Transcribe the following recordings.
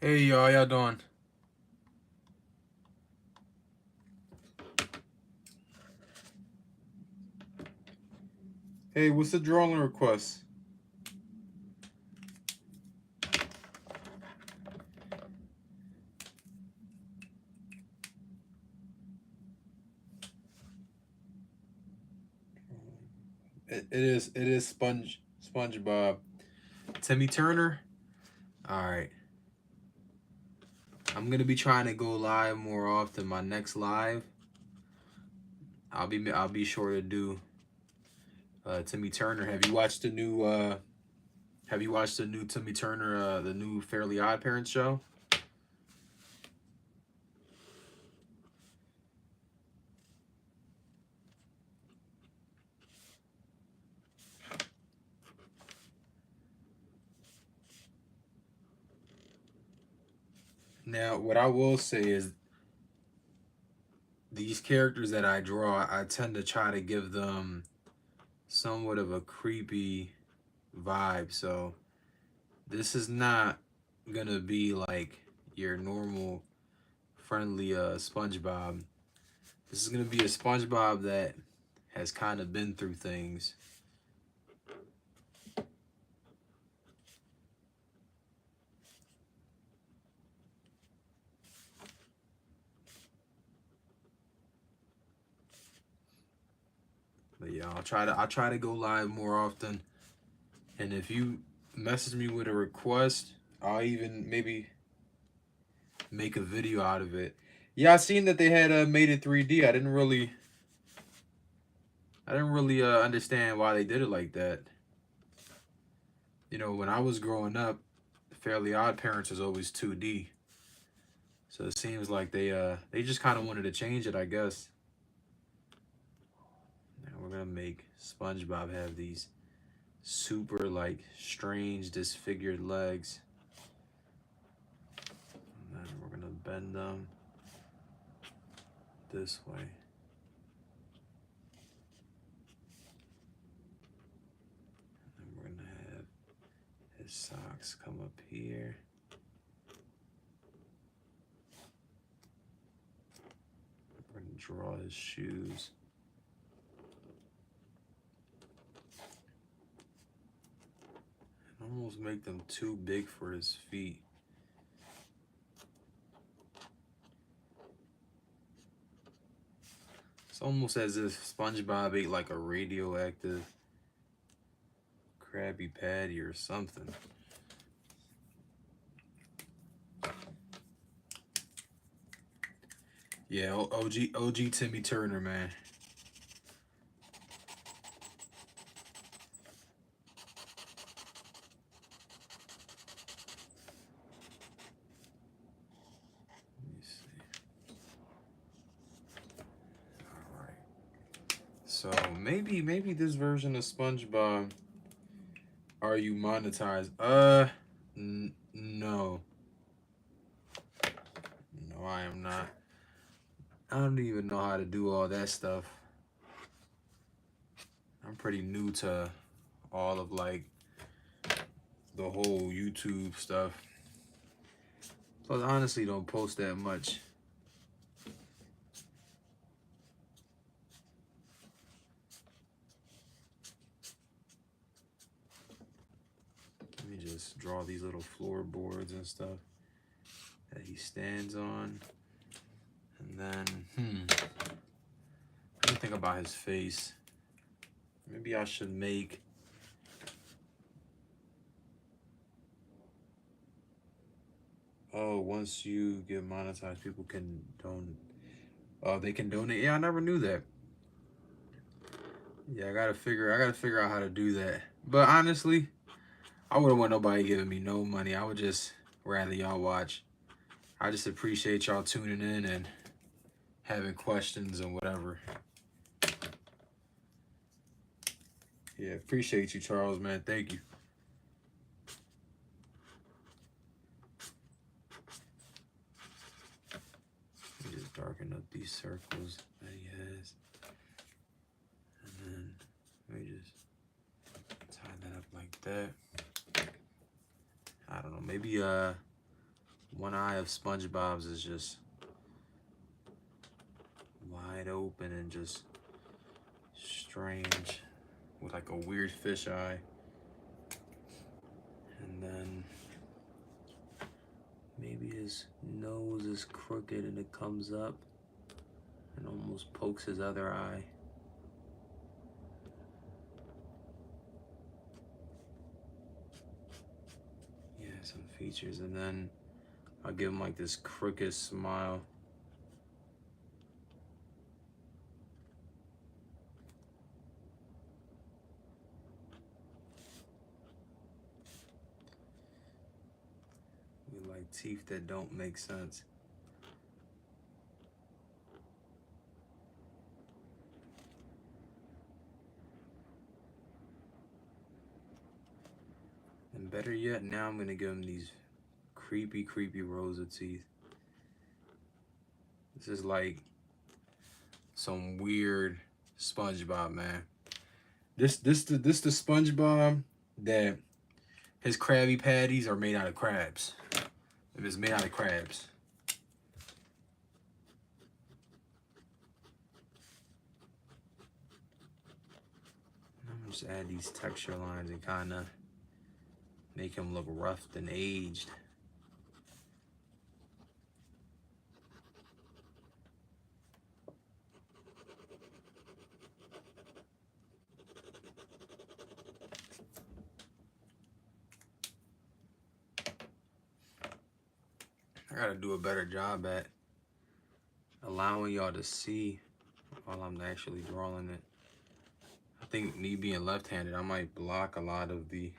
Hey y'all, y'all doing? Hey, what's the drawing request? It is Spongebob. Timmy Turner. All right. I'm gonna be trying to go live more often. My next live, I'll be sure to do Timmy Turner. Have you watched the new Timmy Turner the new Fairly Odd Parents show? Now, what I will say is these characters that I draw, I tend to try to give them somewhat of a creepy vibe. So this is not gonna be like your normal friendly SpongeBob. This is gonna be a SpongeBob that has kind of been through things. But yeah, I'll try to go live more often. And if you message me with a request, I'll even maybe make a video out of it. Yeah, I seen that they had made it 3D. I didn't really understand why they did it like that. You know, when I was growing up, Fairly Odd Parents was always 2D. So it seems like they just kind of wanted to change it, I guess. Now we're gonna make SpongeBob have these super like strange disfigured legs. And then we're gonna bend them this way. And we're gonna have his socks come up here. We're gonna draw his shoes. And almost make them too big for his feet. It's almost as if SpongeBob ate like a radioactive Krabby Patty or something. Yeah, OG Timmy Turner, man. Let me see. All right. So maybe this version of SpongeBob, are you monetized? No. No, I am not. I don't even know how to do all that stuff. I'm pretty new to all of like the whole YouTube stuff. Plus, I honestly don't post that much. Let me just draw these little floorboards and stuff that he stands on. And then, let me think about his face. Maybe I should make once you get monetized, people can donate. They can donate. Yeah, I never knew that. Yeah, I gotta figure out how to do that. But honestly, I wouldn't want nobody giving me no money. I would just rather y'all watch. I just appreciate y'all tuning in and having questions and whatever. Yeah, appreciate you, Charles, man. Thank you. Let me just darken up these circles that he has. And then let me just tie that up like that. I don't know, maybe One eye of SpongeBob's is just wide open and just strange with like a weird fish eye. And then maybe his nose is crooked and it comes up and almost pokes his other eye. Yeah, some features. And then I'll give him like this crooked smile. With like teeth that don't make sense. And better yet, now I'm gonna give him these creepy, creepy rows of teeth. This is like some weird SpongeBob, man. This the SpongeBob that his Krabby Patties are made out of crabs. If it's made out of crabs. I'm gonna just add these texture lines and kind of make him look roughed and aged. I gotta do a better job at allowing y'all to see while I'm actually drawing it. I think me being left-handed, I might block a lot of the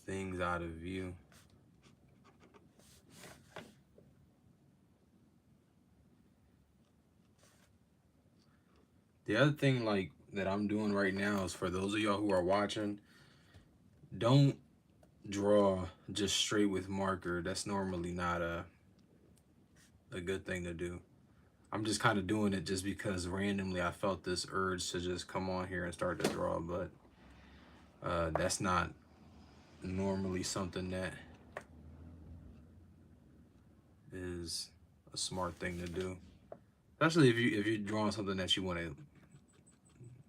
things out of view. The other thing like that I'm doing right now is for those of y'all who are watching, don't draw just straight with marker. That's normally not a good thing to do. I'm just kind of doing it just because randomly I felt this urge to just come on here and start to draw, but that's not normally something that is a smart thing to do, especially if you're drawing something that you want to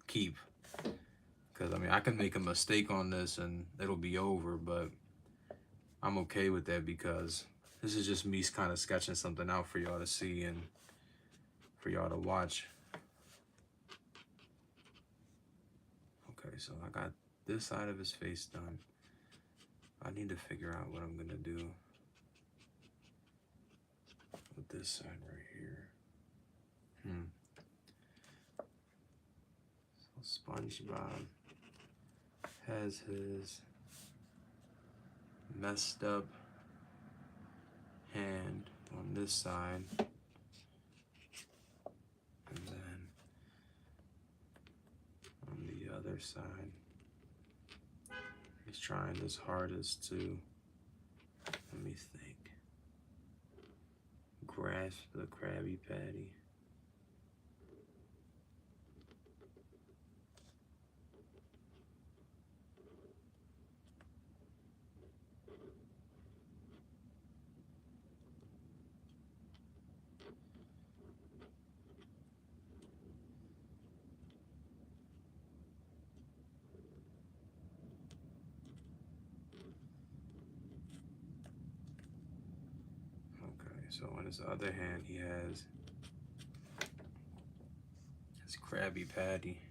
keep. Because I mean, I can make a mistake on this and it'll be over, but I'm okay with that because this is just me kind of sketching something out for y'all to see and for y'all to watch. Okay, so I got this side of his face done. I need to figure out what I'm gonna do with this side right here. So SpongeBob has his messed up hand on this side, and then on the other side he's trying his hardest to, let me think, grasp the Krabby Patty. So on his other hand, he has his Krabby Patty.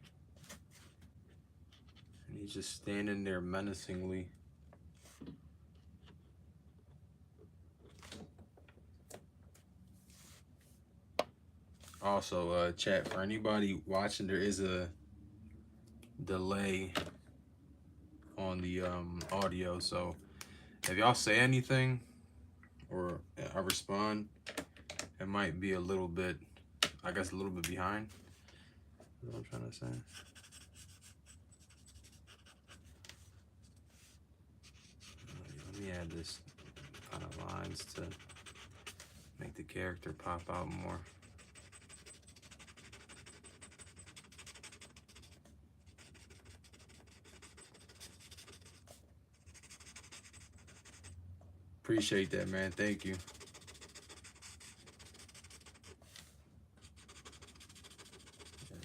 And he's just standing there menacingly. Also, chat, for anybody watching, there is a delay on the audio. So if y'all say anything or I respond, it might be a little bit, I guess, a little bit behind. That's what I'm trying to say. Let me add this kind of lines to make the character pop out more. appreciate that, man. Thank you.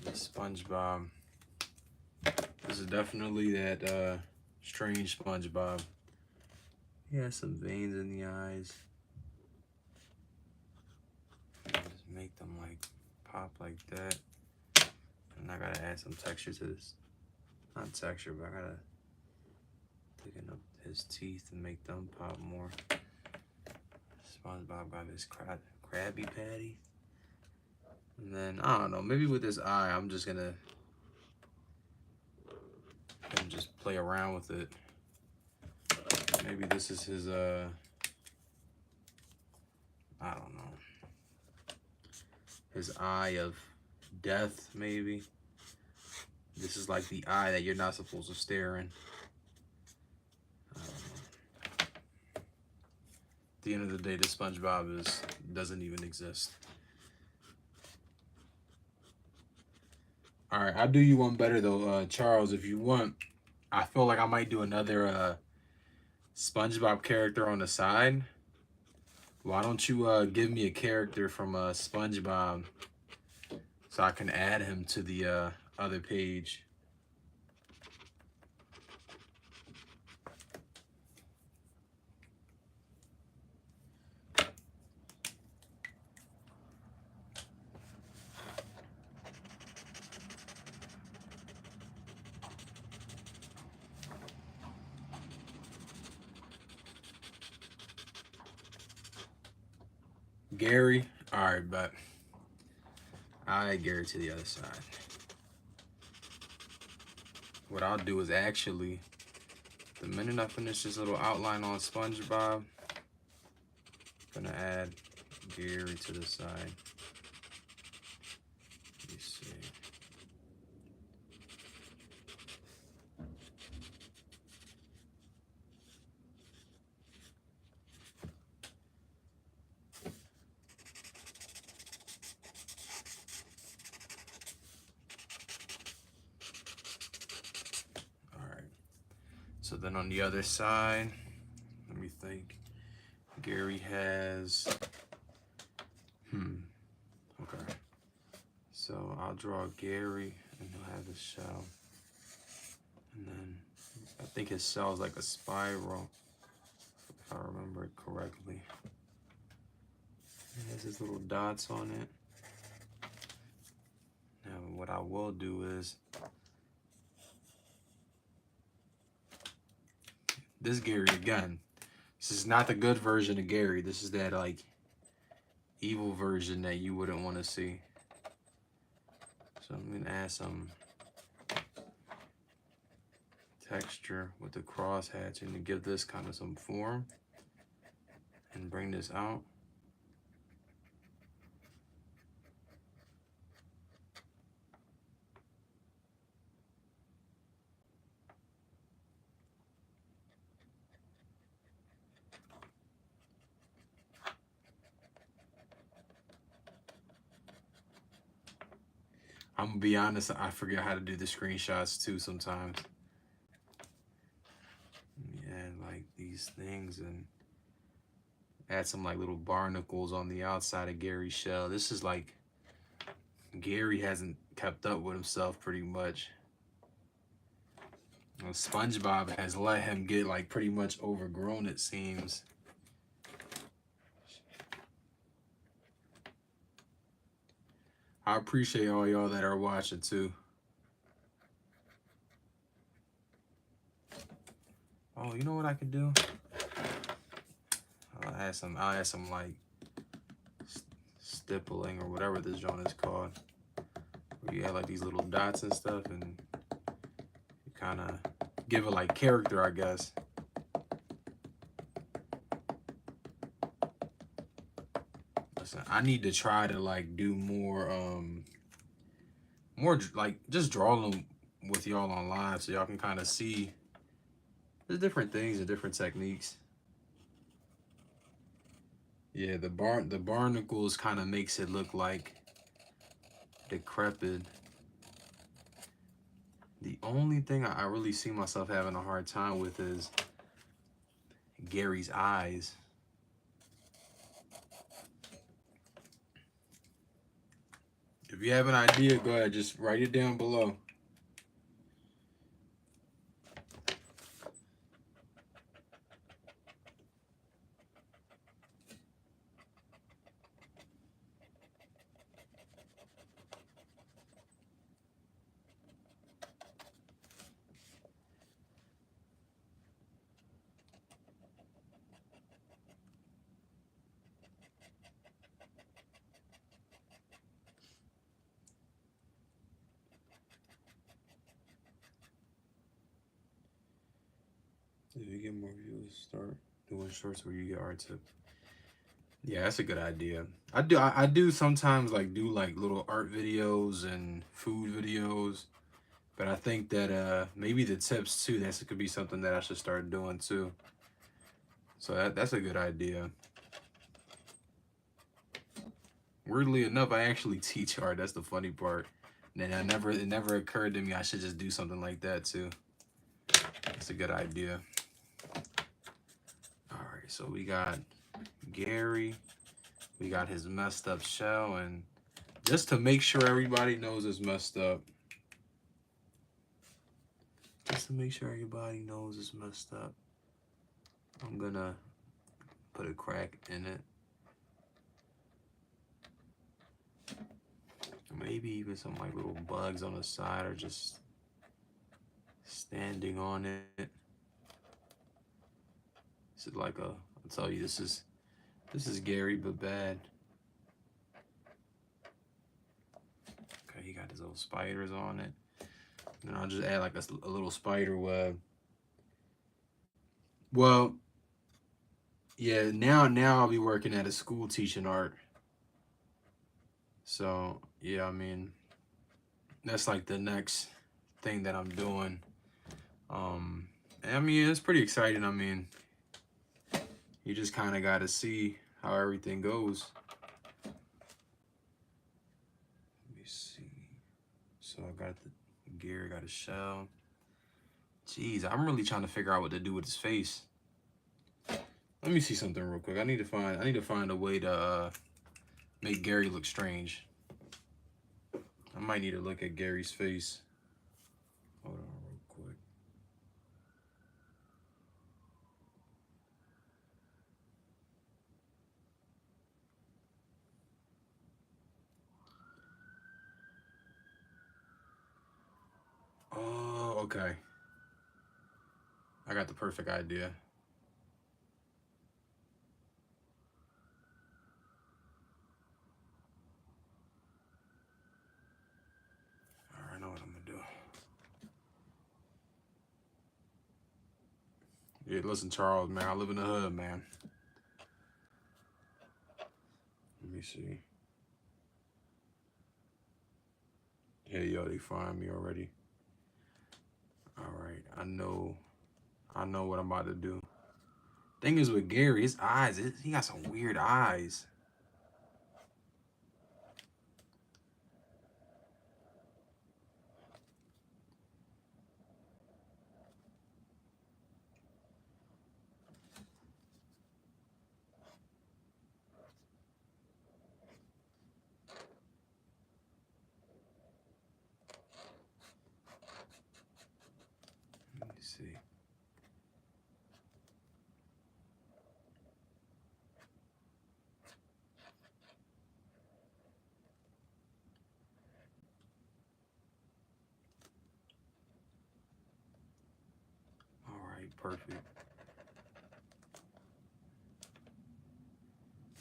This SpongeBob. This is definitely that strange SpongeBob. He has some veins in the eyes. Just make them like pop like that. And I gotta add some texture to this. Not texture, but I gotta thicken up his teeth and make them pop more. SpongeBob got his Krabby Patty. And then, I don't know, maybe with this eye, I'm just gonna just play around with it. Maybe this is his, I don't know, his eye of death, maybe. This is like the eye that you're not supposed to stare in. I don't know. At the end of the day, this SpongeBob doesn't even exist. All right, I'll do you one better though, Charles. If you want, I feel like I might do another SpongeBob character on the side. Why don't you give me a character from SpongeBob so I can add him to the other page? Gary, all right, but I Gary to the other side. What I'll do is actually, the minute I finish this little outline on SpongeBob, I'm gonna add Gary to the side. Let me see. So then on the other side, let me think. Gary has, okay. So I'll draw Gary and he'll have his shell. And then I think his shell is like a spiral, if I remember it correctly. It has his little dots on it. Now what I will do is, this Gary again. This is not the good version of Gary. This is that like evil version that you wouldn't want to see. So I'm gonna add some texture with the cross hatching to give this kind of some form and bring this out. I'm gonna be honest, I forget how to do the screenshots too sometimes. Yeah, like these things and add some like little barnacles on the outside of Gary's shell. This is like, Gary hasn't kept up with himself pretty much. You know, SpongeBob has let him get like pretty much overgrown, it seems. I appreciate all y'all that are watching too. Oh, you know what I could do? I'll add some like stippling or whatever this joint is called. Where you have like these little dots and stuff and you kind of give it like character, I guess. Listen, I need to try to like do more like just draw them with y'all on live so y'all can kind of see the different things and different techniques. Yeah, the barnacles kind of makes it look like decrepit. The only thing I really see myself having a hard time with is Gary's eyes. If you have an idea, go ahead, just write it down below. If you get more views, start doing shorts where you get art tips. Yeah, that's a good idea. I do sometimes like do like little art videos and food videos, but I think that maybe the tips too, that could be something that I should start doing too. So that's a good idea. Weirdly enough, I actually teach art. That's the funny part. And it never occurred to me I should just do something like that too. That's a good idea. All right, so we got Gary. We got his messed up shell, and just to make sure everybody knows it's messed up. Just to make sure everybody knows it's messed up, I'm gonna put a crack in it. Maybe even some like little bugs on the side or just standing on it. This is like I'll tell you, this is Gary but bad. Okay, he got his little spiders on it. And I'll just add like a little spider web. Well, yeah, now I'll be working at a school teaching art. So yeah, I mean, that's like the next thing that I'm doing. And I mean, it's pretty exciting. I mean, you just kind of got to see how everything goes. Let me see. So I got the Gary got a shell. Jeez, I'm really trying to figure out what to do with his face. Let me see something real quick. I need to find a way to make Gary look strange. I might need to look at Gary's face. Hold on real quick. Oh, okay. I got the perfect idea. All right, I know what I'm gonna do. Yeah, listen, Charles, man, I live in the hood, man. Let me see. Hey, yo, they find me already. All right, I know what I'm about to do. Thing is with Gary, his eyes, he got some weird eyes. Let me see. All right, perfect.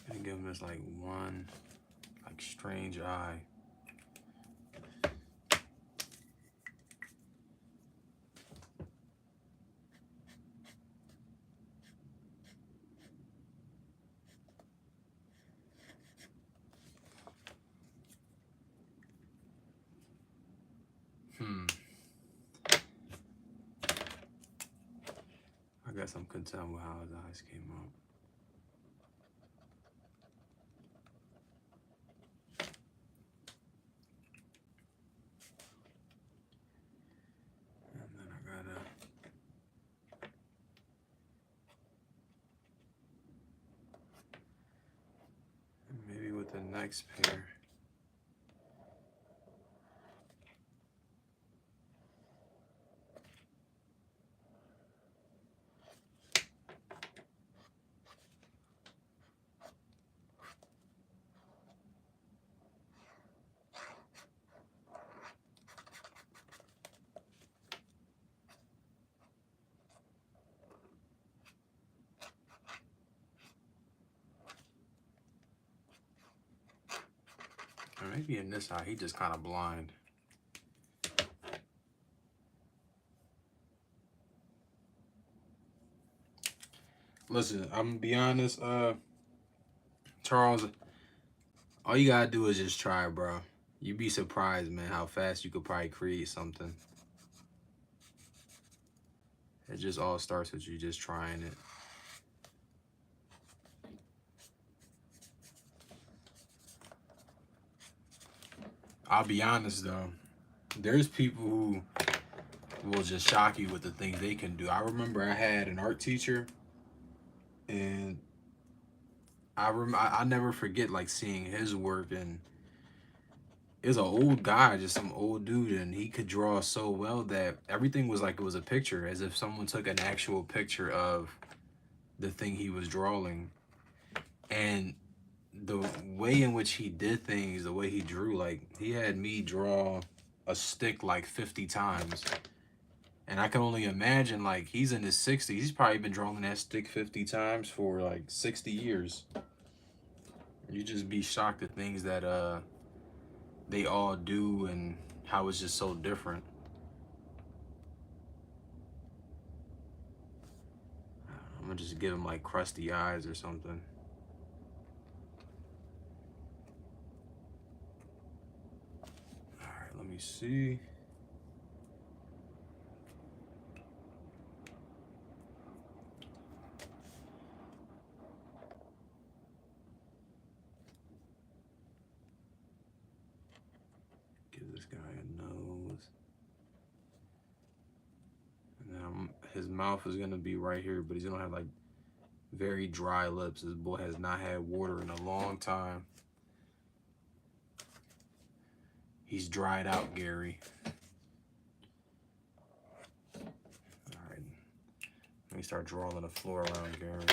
Gonna give him this like one, like strange eye. I guess I'm content with how his eyes came out. And then I gotta maybe with the next pair. Or maybe in this eye, he just kind of blind. Listen, I'm gonna be honest, Charles, all you gotta do is just try, bro. You'd be surprised, man, how fast you could probably create something. It just all starts with you just trying it. I'll be honest though, there's people who will just shock you with the things they can do. I remember I had an art teacher, and I never forget like seeing his work, and it was an old guy, just some old dude, and he could draw so well that everything was like it was a picture, as if someone took an actual picture of the thing he was drawing. And the way in which he did things, the way he drew, like he had me draw a stick like 50 times. And I can only imagine, like, he's in his 60s. He's probably been drawing that stick 50 times for like 60 years. You just be shocked at things that they all do and how it's just so different. I'm gonna just give him like crusty eyes or something. All right, let me see. Give this guy a nose. And then his mouth is gonna be right here, but he's gonna have like very dry lips. This boy has not had water in a long time. He's dried out, Gary. All right, let me start drawing the floor around Gary.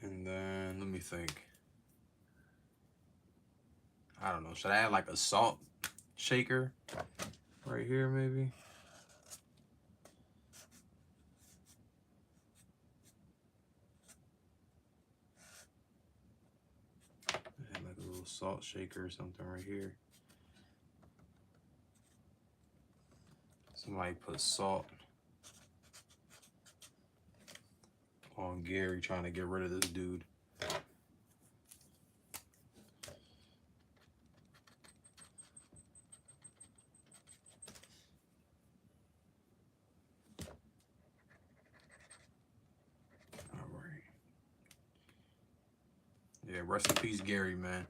And then let me think. I don't know. Should I add like a salt shaker right here, maybe? Add like a little salt shaker or something right here. Somebody put salt on Gary trying to get rid of this dude. Yeah, rest in peace, Gary, man.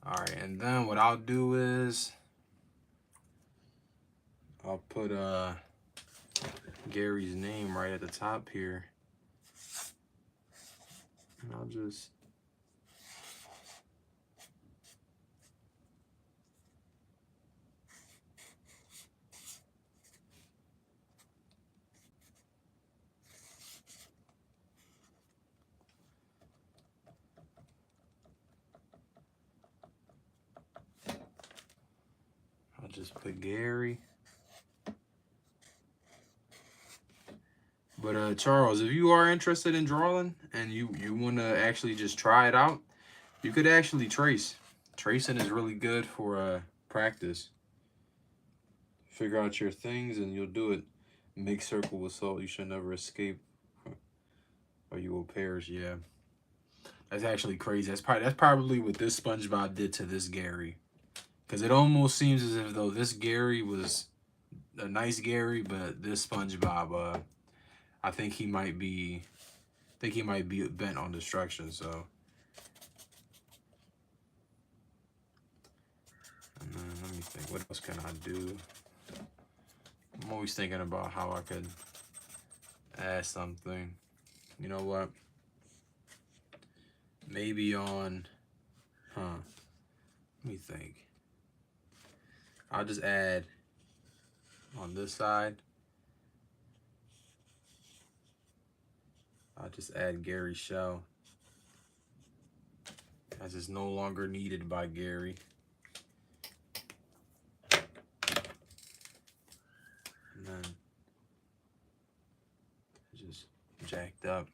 All right, and then what I'll do is I'll put Gary's name right at the top here. And I'll just put Gary. But Charles, if you are interested in drawing and you want to actually just try it out, you could actually trace. Tracing is really good for practice. Figure out your things and you'll do it. Make circle with salt. You should never escape, or you will perish. Yeah, that's actually crazy. That's probably what this SpongeBob did to this Gary, because it almost seems as if though this Gary was a nice Gary, but this SpongeBob, I think he might be bent on destruction. So, and then let me think. What else can I do? I'm always thinking about how I could add something. You know what? Maybe on, let me think. I'll just add on this side. just add Gary's shell, as it's no longer needed by Gary. And then just jacked up.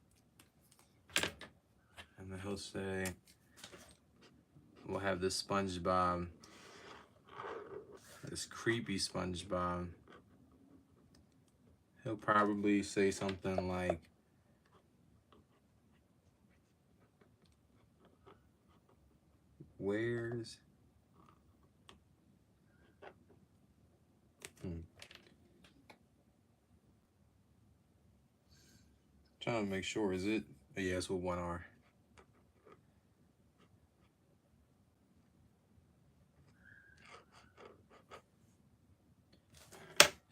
And then he'll say, we'll have this Spongebob, this creepy Spongebob. He'll probably say something like, where's trying to make sure, is it? Oh, yeah, it's with one R.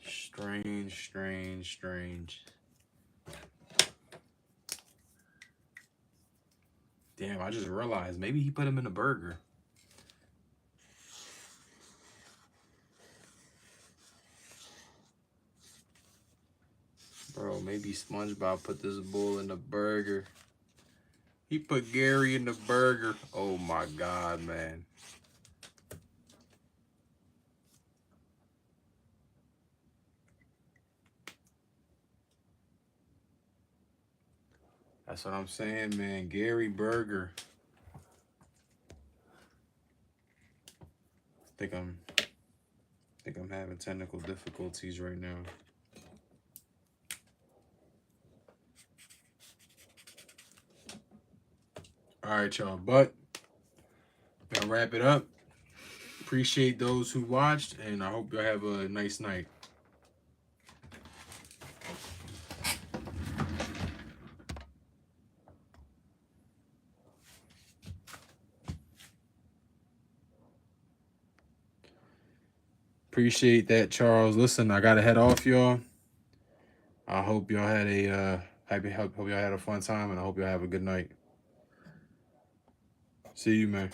Strange, strange, strange. Damn, I just realized maybe he put him in a burger. Bro, maybe SpongeBob put this bull in the burger. He put Gary in the burger. Oh my God, man. That's what I'm saying, man. Gary Burger. I think I'm having technical difficulties right now. All right, y'all. But gonna wrap it up. Appreciate those who watched, and I hope y'all have a nice night. Appreciate that, Charles. Listen, I gotta head off, y'all. I hope y'all had a hope y'all had a fun time, and I hope y'all have a good night. See you, man.